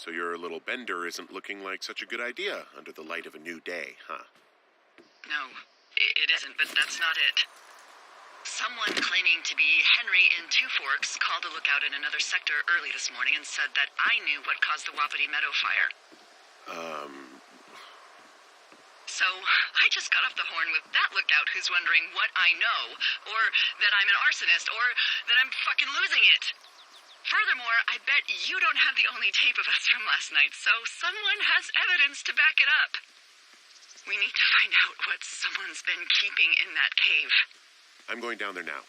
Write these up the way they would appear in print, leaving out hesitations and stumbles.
So your little bender isn't looking like such a good idea under the light of a new day, huh? No, it isn't, but that's not it. Someone claiming to be Henry in Two Forks called a lookout in another sector early this morning and said that I knew what caused the Wapiti Meadow fire. So I just got off the horn with that lookout who's wondering what I know, or that I'm an arsonist, or that I'm fucking losing it. Furthermore, I bet you don't have the only tape of us from last night, so someone has evidence to back it up. We need to find out what someone's been keeping in that cave. I'm going down there now.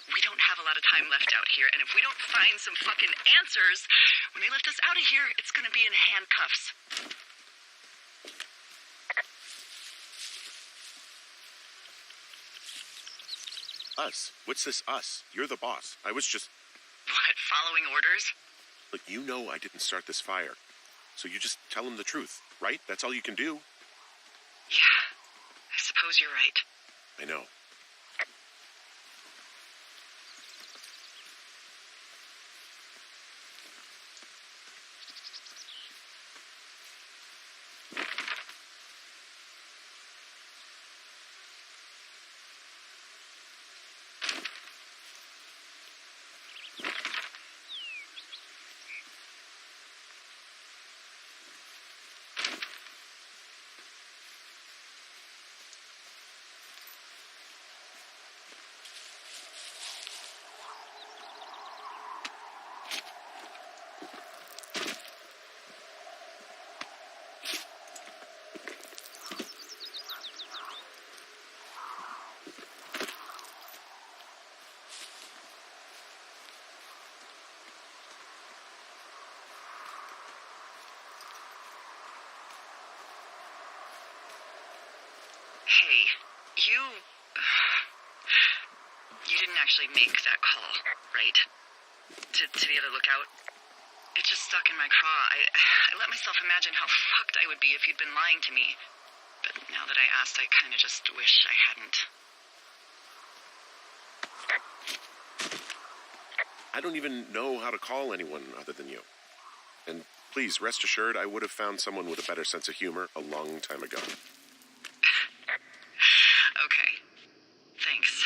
We don't have a lot of time left out here, and if we don't find some fucking answers, when they lift us out of here, it's gonna be in handcuffs. Us? What's this us? You're the boss. I was just... What, following orders? Look, you know I didn't start this fire. So you just tell him the truth, right? That's all you can do. Yeah, I suppose you're right. I know. Hey, you didn't actually make that call, right? To the other lookout? It just stuck in my craw. I let myself imagine how fucked I would be if you'd been lying to me. But now that I asked, I kind of just wish I hadn't. I don't even know how to call anyone other than you. And please, rest assured, I would have found someone with a better sense of humor a long time ago. Okay. Thanks.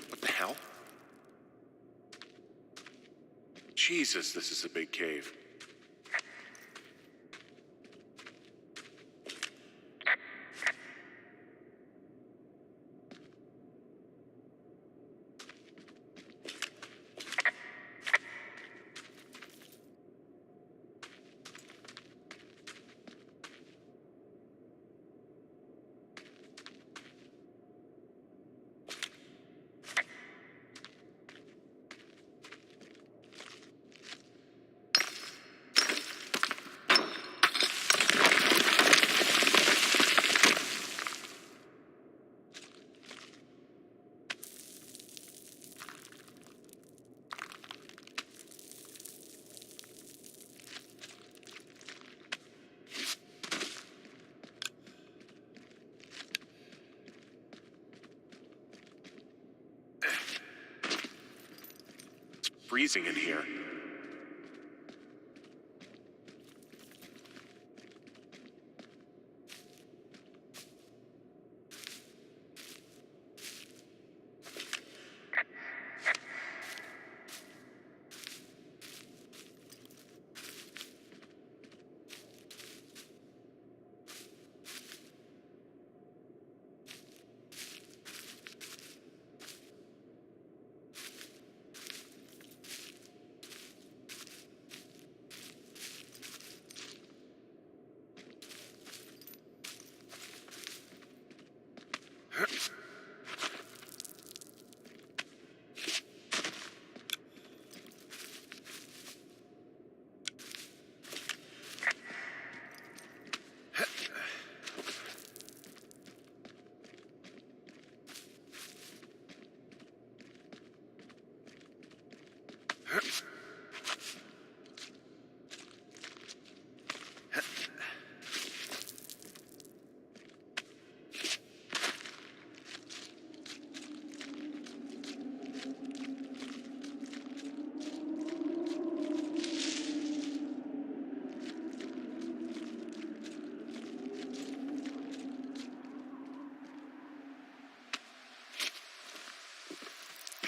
What the hell? Jesus, this is a big cave. Freezing in here.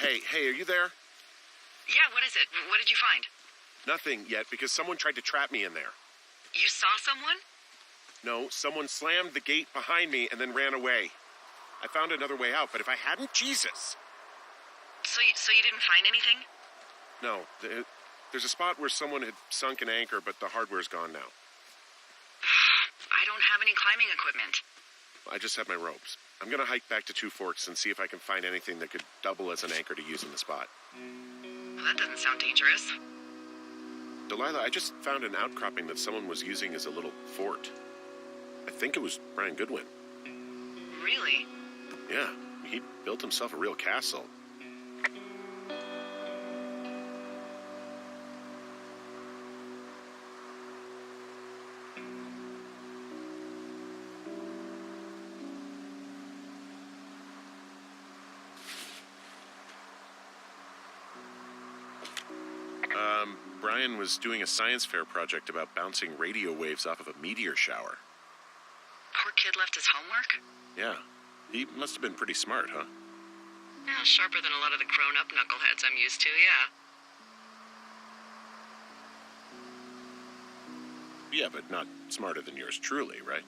Hey, are you there? Yeah, what is it? What did you find? Nothing yet, because someone tried to trap me in there. You saw someone? No, someone slammed the gate behind me and then ran away. I found another way out, but if I hadn't, Jesus! So you didn't find anything? No, there's a spot where someone had sunk an anchor, but the hardware's gone now. I don't have any climbing equipment. I just have my ropes. I'm gonna hike back to Two Forks and see if I can find anything that could double as an anchor to use in the spot. Well, that doesn't sound dangerous. Delilah, I just found an outcropping that someone was using as a little fort. I think it was Brian Goodwin. Really? Yeah, he built himself a real castle. Brian was doing a science fair project about bouncing radio waves off of a meteor shower. Poor kid left his homework? Yeah, he must have been pretty smart, huh? Yeah, sharper than a lot of the grown-up knuckleheads I'm used to, yeah. Yeah, but not smarter than yours truly, right?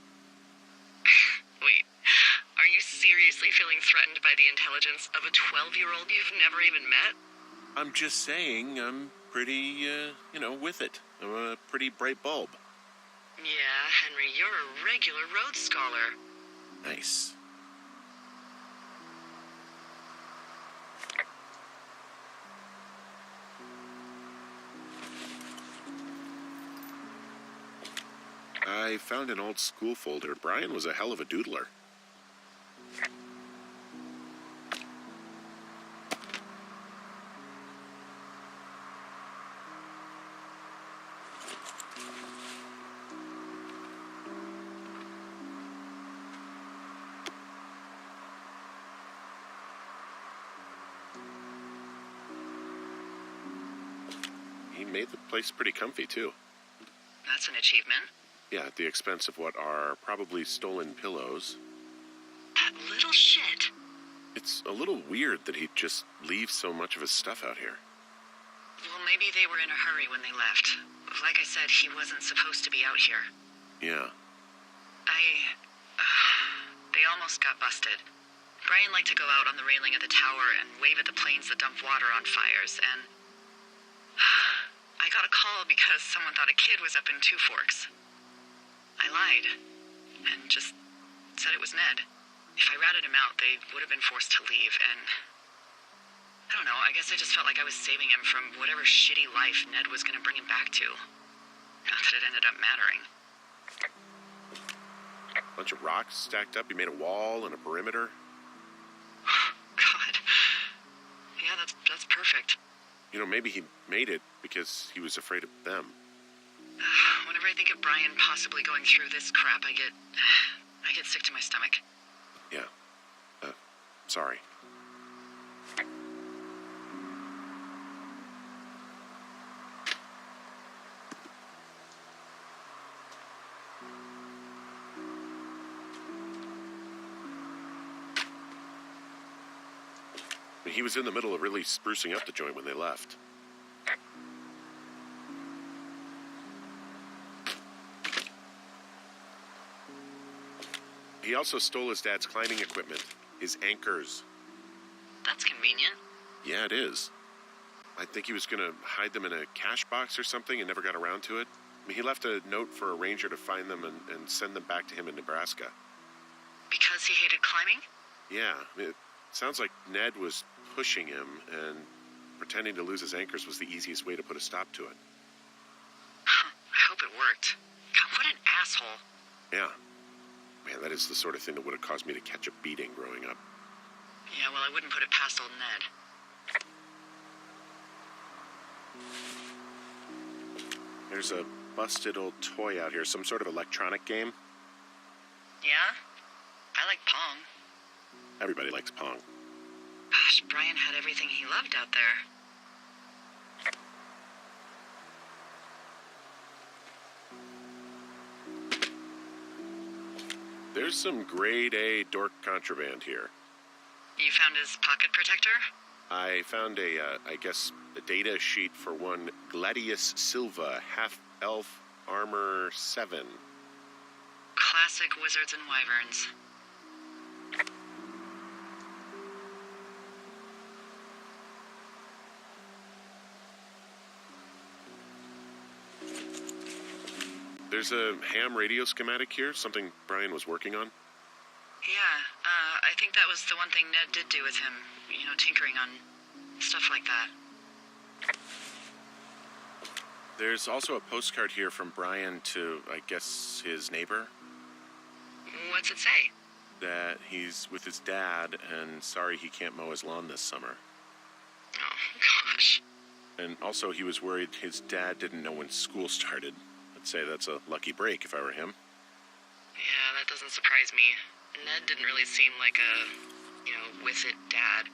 Wait, are you seriously feeling threatened by the intelligence of a 12-year-old you've never even met? I'm just saying I'm pretty, with it. I'm a pretty bright bulb. Yeah, Henry, you're a regular Rhodes Scholar. Nice. I found an old school folder. Brian was a hell of a doodler. He made the place pretty comfy, too. That's an achievement. Yeah, at the expense of what are probably stolen pillows. That little shit. It's a little weird that he'd just leave so much of his stuff out here. Well, maybe they were in a hurry when they left. Like I said, he wasn't supposed to be out here. Yeah. They almost got busted. Brian liked to go out on the railing of the tower and wave at the planes that dump water on fires, and I got a call because someone thought a kid was up in Two Forks. I lied, and just said it was Ned. If I ratted him out, they would have been forced to leave, and I don't know, I guess I just felt like I was saving him from whatever shitty life Ned was going to bring him back to. Not that it ended up mattering. Bunch of rocks stacked up. He made a wall and a perimeter. God. Yeah, that's perfect. Maybe he made it because he was afraid of them. Whenever I think of Brian possibly going through this crap, I get sick to my stomach. Yeah. Sorry. He was in the middle of really sprucing up the joint when they left. He also stole his dad's climbing equipment, his anchors. That's convenient. Yeah, it is. I think he was going to hide them in a cash box or something and never got around to it. He left a note for a ranger to find them and send them back to him in Nebraska. Because he hated climbing? Yeah, it sounds like Ned was pushing him, and pretending to lose his anchors was the easiest way to put a stop to it. I hope it worked. God, what an asshole. Yeah. Man, that is the sort of thing that would have caused me to catch a beating growing up. Yeah, well, I wouldn't put it past old Ned. There's a busted old toy out here, some sort of electronic game. Yeah? I like Pong. Everybody likes Pong. Gosh, Brian had everything he loved out there. There's some grade A dork contraband here. You found his pocket protector? I found I guess, a data sheet for one Gladius Silva, half-elf armor 7. Classic wizards and wyverns. There's a ham radio schematic here, something Brian was working on. Yeah, I think that was the one thing Ned did do with him. You know, tinkering on stuff like that. There's also a postcard here from Brian to, I guess, his neighbor. What's it say? That he's with his dad and sorry he can't mow his lawn this summer. Oh, gosh. And also he was worried his dad didn't know when school started. I'd say that's a lucky break if I were him. Yeah, that doesn't surprise me. Ned didn't really seem like a, with it dad.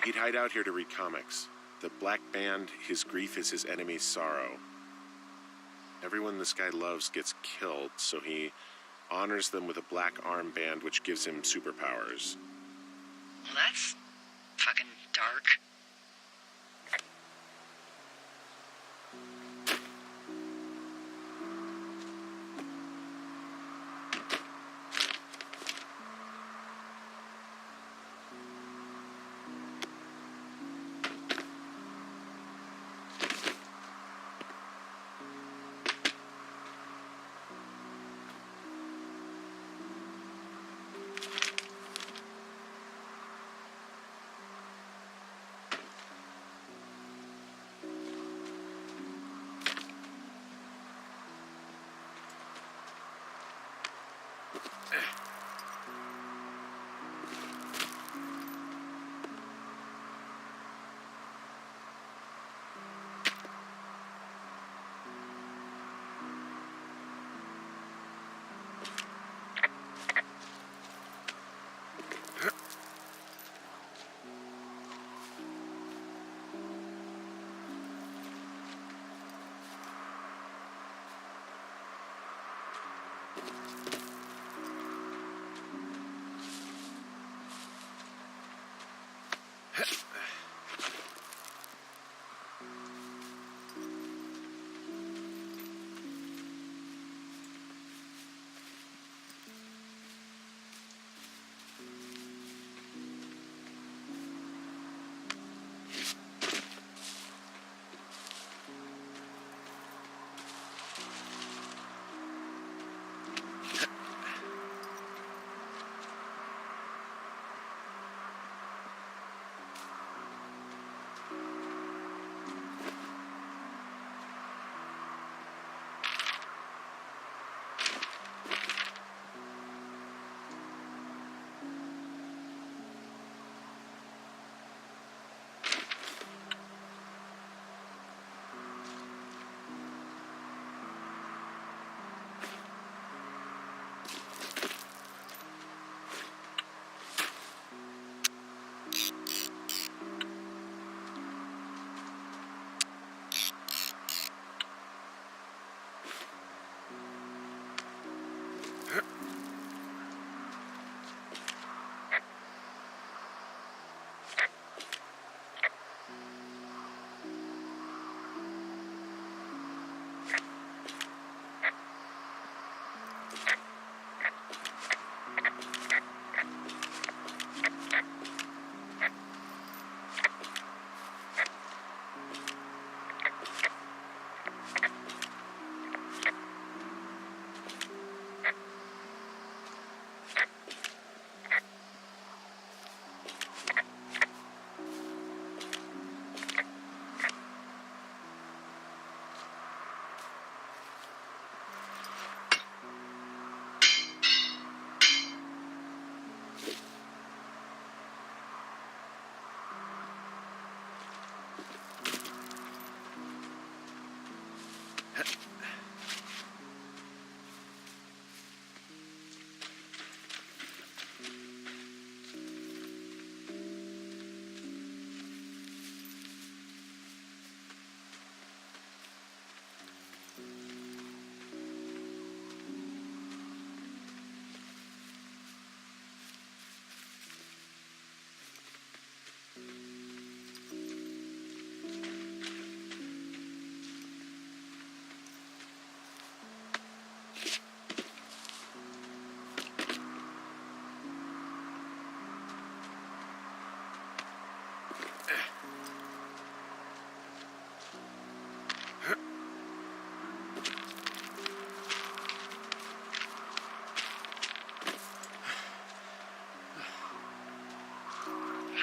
He'd hide out here to read comics. The Black Band, his grief is his enemy's sorrow. Everyone this guy loves gets killed, so he honors them with a black armband which gives him superpowers. Well, that's fucking dark.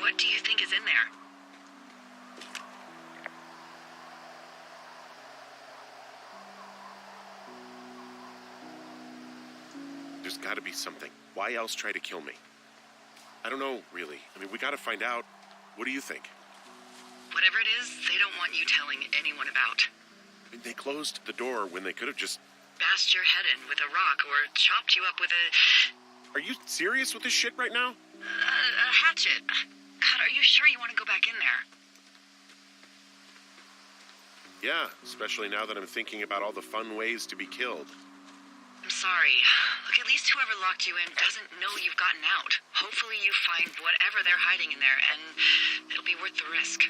What do you think is in there? There's gotta be something. Why else try to kill me? I don't know, really. I mean, we gotta find out. What do you think? Whatever it is, they don't want you telling anyone about. I mean, they closed the door when they could have just... Bashed your head in with a rock or chopped you up with a... Are you serious with this shit right now? a hatchet. God, are you sure you want to go back in there? Yeah, especially now that I'm thinking about all the fun ways to be killed. I'm sorry. Look, at least whoever locked you in doesn't know you've gotten out. Hopefully you find whatever they're hiding in there, and it'll be worth the risk.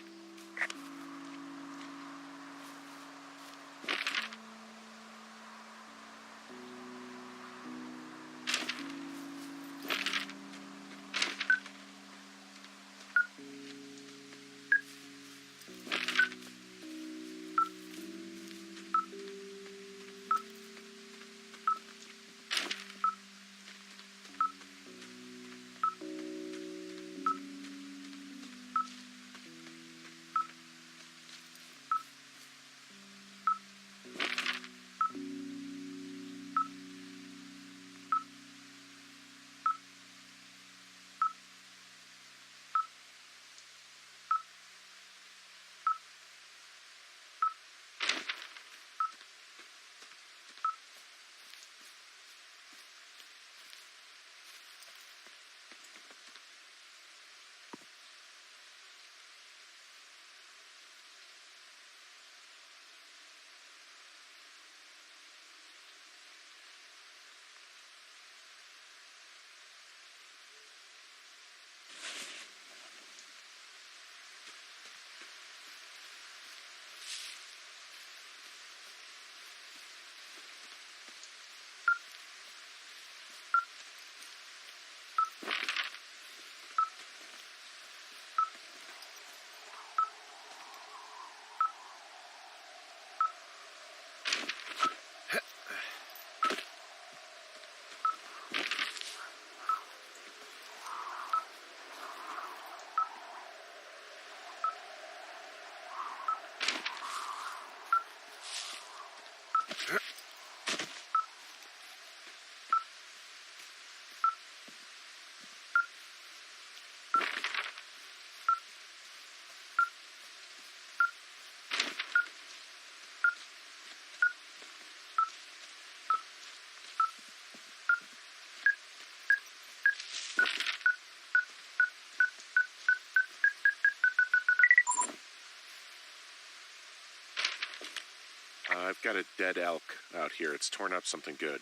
I've got a dead elk out here. It's torn up something good.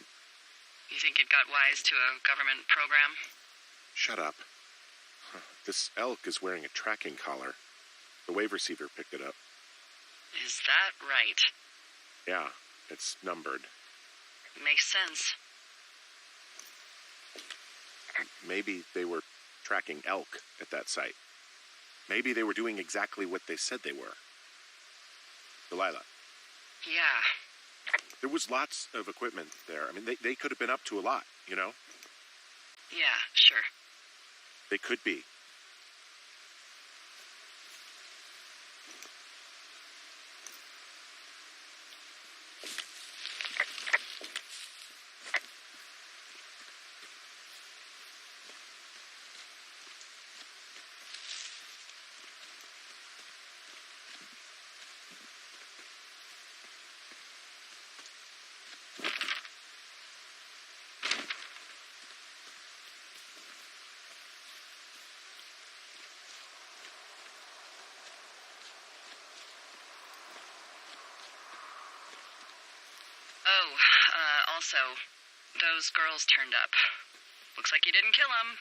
You think it got wise to a government program? Shut up. This elk is wearing a tracking collar. The wave receiver picked it up. Is that right? Yeah, it's numbered. Makes sense. Maybe they were tracking elk at that site. Maybe they were doing exactly what they said they were. Delilah. Yeah. There was lots of equipment there. I mean, they could have been up to a lot, you know? Yeah, sure. They could be. Oh, also, those girls turned up. Looks like you didn't kill them.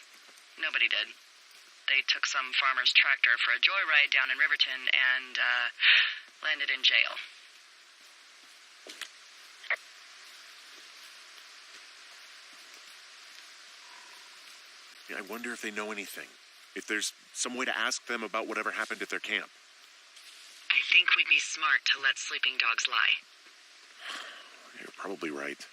Nobody did. They took some farmer's tractor for a joyride down in Riverton and, landed in jail. I wonder if they know anything. If there's some way to ask them about whatever happened at their camp. I think we'd be smart to let sleeping dogs lie. You're probably right.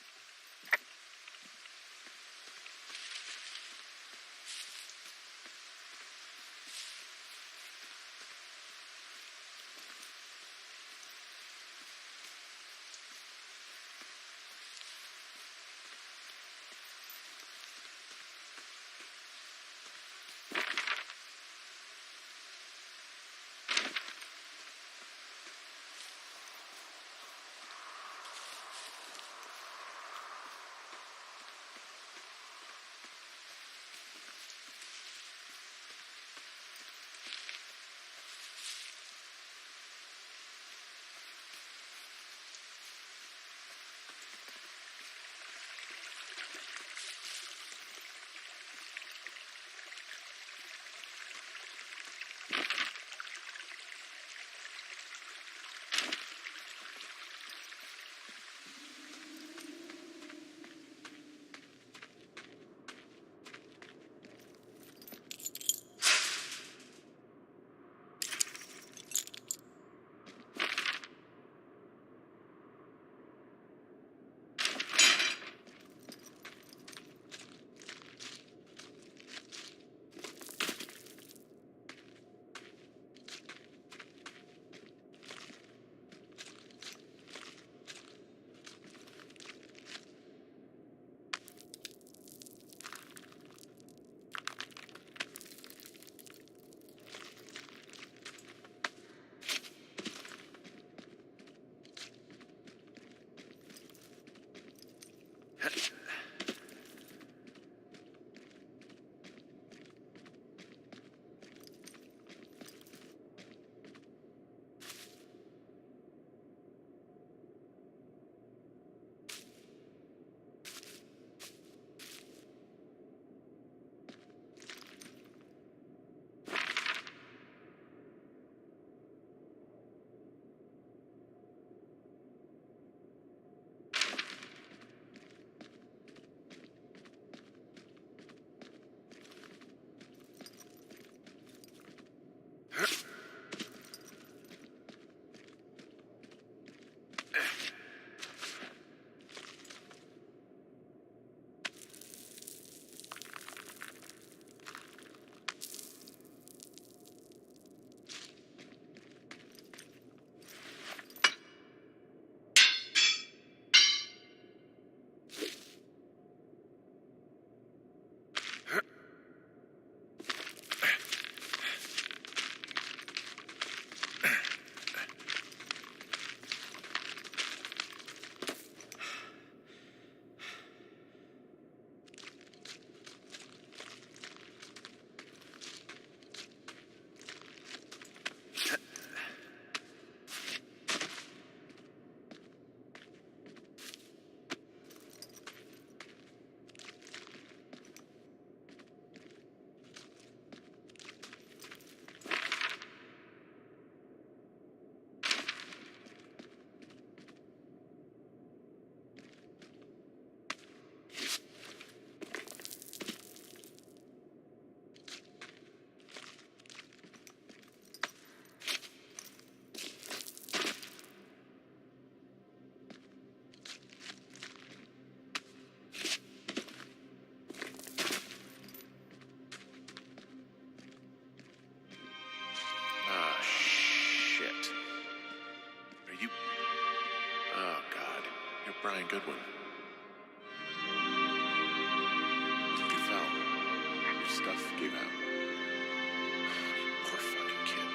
Brian Goodwin. You fell. Your stuff gave out. You poor fucking kid.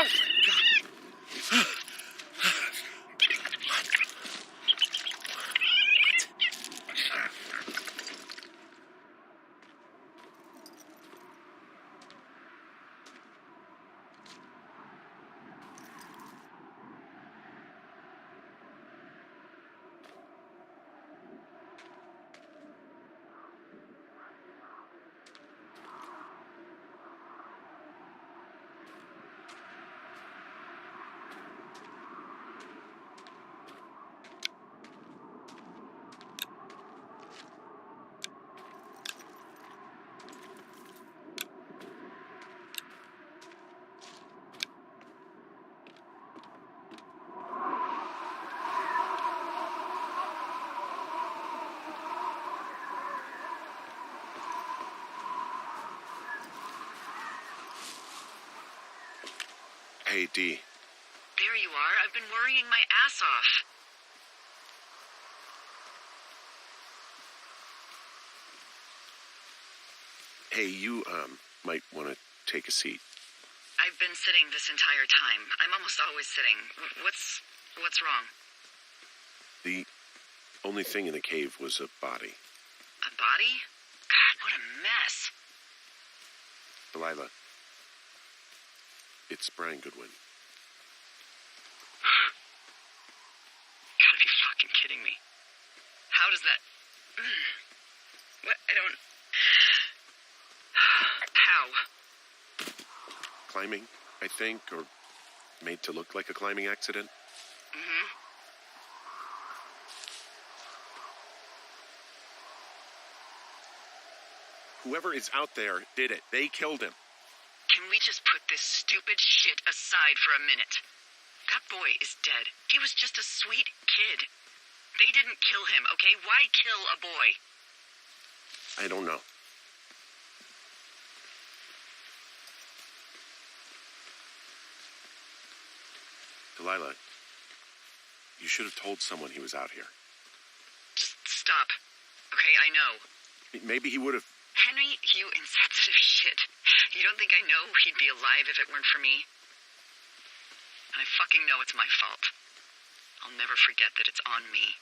Oh, God. Hey, Dee. There you are. I've been worrying my ass off. Hey, you, might want to take a seat. I've been sitting this entire time. I'm almost always sitting. What's wrong? The only thing in the cave was a body. A body? God, what a mess. Delilah. It's Brian Goodwin. Gotta be fucking kidding me. How does that... What? I don't... How? Climbing, I think, or made to look like a climbing accident. Mm-hmm. Whoever is out there did it. They killed him. Can we just put this stupid shit aside for a minute? That boy is dead. He was just a sweet kid. They didn't kill him, okay? Why kill a boy? I don't know. Delilah, you should have told someone he was out here. Just stop. Okay, I know. Maybe he would have... Henry, you insensitive shit. You don't think I know he'd be alive if it weren't for me? And I fucking know it's my fault. I'll never forget that it's on me.